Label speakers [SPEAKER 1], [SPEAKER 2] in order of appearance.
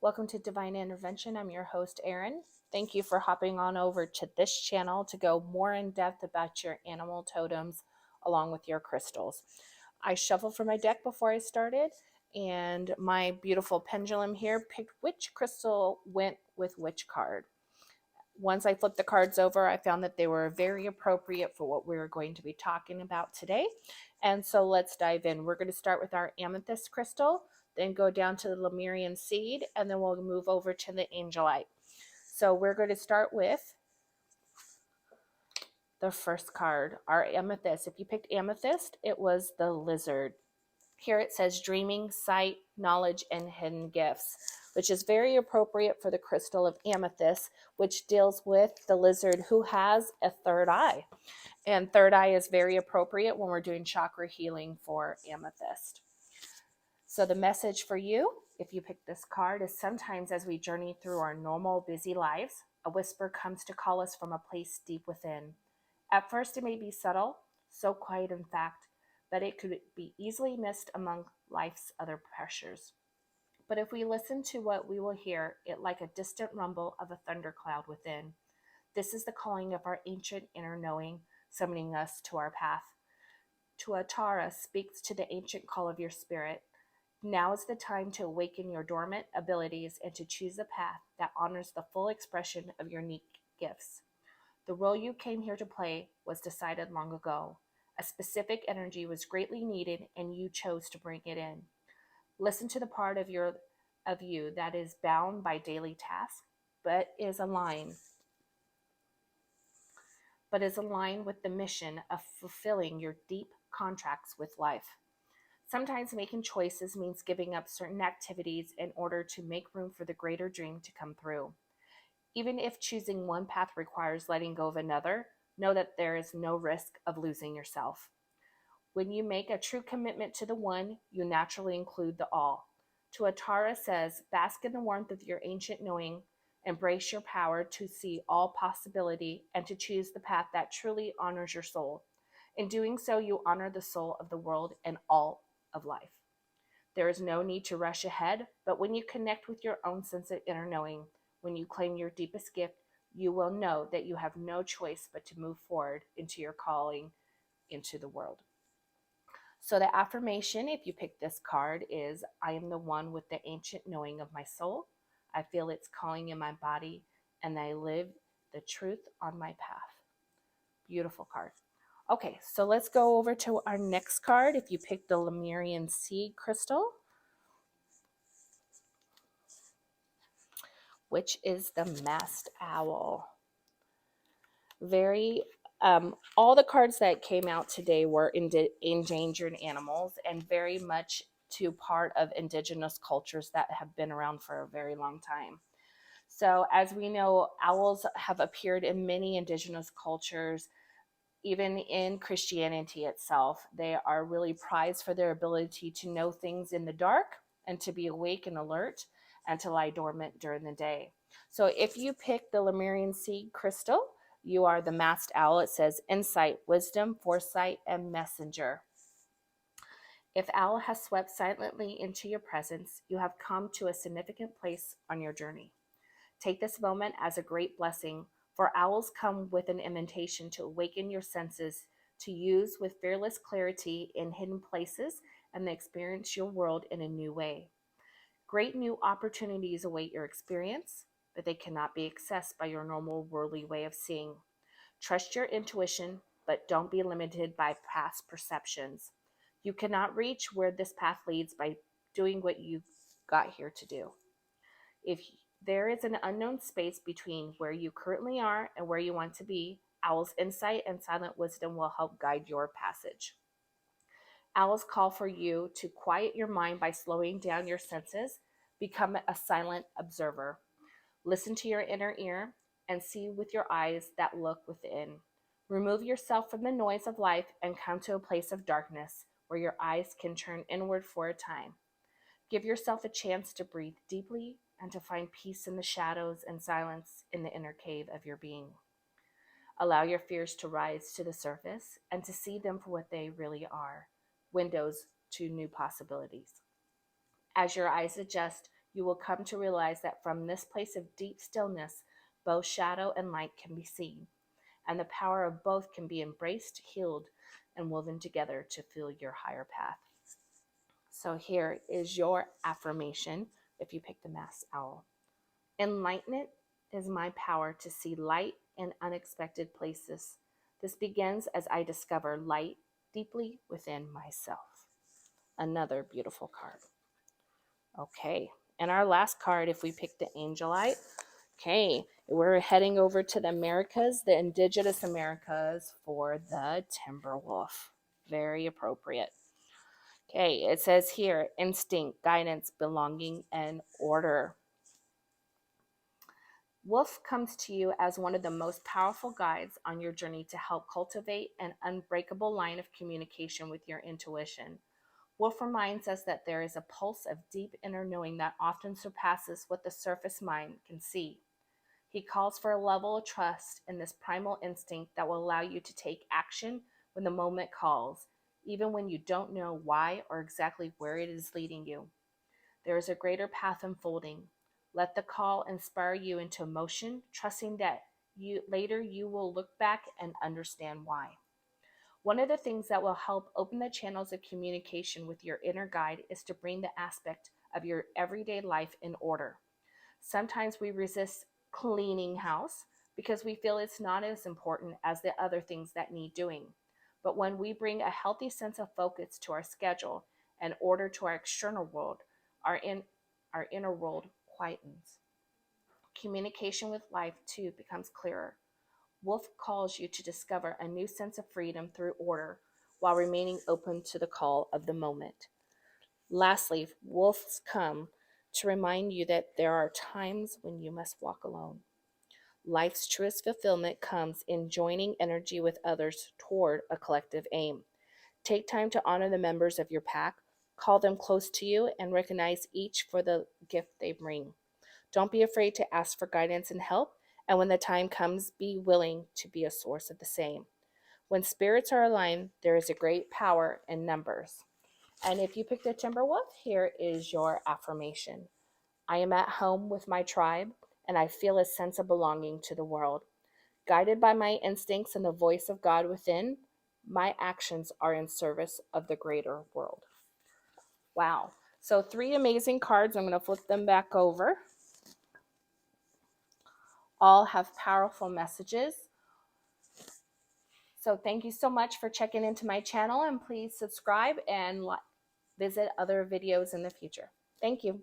[SPEAKER 1] Welcome to Divine Intervention. I'm your host, Erin. Thank you for hopping on over to this channel to go more in depth about your animal totems along with your crystals. I shuffled for my deck before I started, and my beautiful pendulum here picked which crystal went with which card. Once I flipped the cards over, I found that they were very appropriate for what we were going to be talking about today. And so let's dive in. We're going to start with our amethyst crystal, then go down to the Lemurian seed, and then we'll move over to the angelite. So we're going to start with the first card, our amethyst. If you picked amethyst, it was the lizard. Here it says dreaming, sight, knowledge, and hidden gifts, which is very appropriate for the crystal of amethyst, which deals with the lizard who has a third eye. And third eye is very appropriate when we're doing chakra healing for amethyst. So the message for you, if you pick this card, is sometimes as we journey through our normal busy lives, a whisper comes to call us from a place deep within. At first it may be subtle, so quiet in fact, that it could be easily missed among life's other pressures. But if we listen to what we will hear, it like a distant rumble of a thundercloud within. This is the calling of our ancient inner knowing, summoning us to our path. Tuatara speaks to the ancient call of your spirit. Now is the time to awaken your dormant abilities and to choose a path that honors the full expression of your unique gifts. The role you came here to play was decided long ago. A specific energy was greatly needed, and you chose to bring it in. Listen to the part of you that is bound by daily tasks, but is aligned with the mission of fulfilling your deep contracts with life. Sometimes making choices means giving up certain activities in order to make room for the greater dream to come through. Even if choosing one path requires letting go of another, know that there is no risk of losing yourself. When you make a true commitment to the one, you naturally include the all. Tuatara says, bask in the warmth of your ancient knowing, embrace your power to see all possibility, and to choose the path that truly honors your soul. In doing so, you honor the soul of the world and all of life. There is no need to rush ahead, but when you connect with your own sense of inner knowing, when you claim your deepest gift, you will know that you have no choice but to move forward into your calling into the world. So the affirmation, if you pick this card, is I am the one with the ancient knowing of my soul. I feel its calling in my body, and I live the truth on my path. Beautiful card. Okay, so let's go over to our next card. If you pick the Lemurian seed crystal, which is the masked owl. All the cards that came out today were endangered animals and very much to part of indigenous cultures that have been around for a very long time. So as we know, owls have appeared in many indigenous cultures, even in Christianity itself. They are really prized for their ability to know things in the dark and to be awake and alert and to lie dormant during the day. So if you pick the Lemurian seed crystal, you are the masked owl. It says insight, wisdom, foresight, and messenger. If owl has swept silently into your presence, you have come to a significant place on your journey. Take this moment as a great blessing, for owls come with an invitation to awaken your senses, to use with fearless clarity in hidden places, and to experience your world in a new way. Great new opportunities await your experience, but they cannot be accessed by your normal worldly way of seeing. Trust your intuition, but don't be limited by past perceptions. You cannot reach where this path leads by doing what you got here to do. If there is an unknown space between where you currently are and where you want to be, Owl's insight and silent wisdom will help guide your passage. Owls call for you to quiet your mind by slowing down your senses, become a silent observer. Listen to your inner ear and see with your eyes that look within. Remove yourself from the noise of life and come to a place of darkness where your eyes can turn inward for a time. Give yourself a chance to breathe deeply and to find peace in the shadows and silence in the inner cave of your being. Allow your fears to rise to the surface and to see them for what they really are, windows to new possibilities. As your eyes adjust, You will come to realize that from this place of deep stillness, both shadow and light can be seen, and the power of both can be embraced, healed, and woven together to feel your higher path. So here is your affirmation if you pick the masked owl. Enlightenment is my power to see light in unexpected places. This begins as I discover light deeply within myself. Another beautiful card. Okay, and our last card, if we pick the Angelite, okay, we're heading over to the Americas, the indigenous Americas for the Timberwolf. Very appropriate. Okay, it says here instinct, guidance, belonging, and order. Wolf comes to you as one of the most powerful guides on your journey to help cultivate an unbreakable line of communication with your intuition. Wolf reminds us that there is a pulse of deep inner knowing that often surpasses what the surface mind can see. He calls for a level of trust in this primal instinct that will allow you to take action when the moment calls, even when you don't know why or exactly where it is leading you. There is a greater path unfolding. Let the call inspire you into motion, trusting that later you will look back and understand why. One of the things that will help open the channels of communication with your inner guide is to bring the aspect of your everyday life in order. Sometimes we resist cleaning house because we feel it's not as important as the other things that need doing. But when we bring a healthy sense of focus to our schedule and order to our external world, our, in, our inner world quietens. Communication with life, too, becomes clearer. Wolf calls you to discover a new sense of freedom through order while remaining open to the call of the moment. Lastly, wolves come to remind you that there are times when you must walk alone. Life's truest fulfillment comes in joining energy with others toward a collective aim. Take time to honor the members of your pack, call them close to you, and recognize each for the gift they bring. Don't be afraid to ask for guidance and help, and when the time comes, be willing to be a source of the same. When spirits are aligned, there is a great power in numbers. And if you picked a Timberwolf, here is your affirmation. I am at home with my tribe, and I feel a sense of belonging to the world. Guided by my instincts and the voice of God within, my actions are in service of the greater world. Wow. So 3 amazing cards. I'm going to flip them back over. All have powerful messages. So thank you so much for checking into my channel, and please subscribe and visit other videos in the future. Thank you.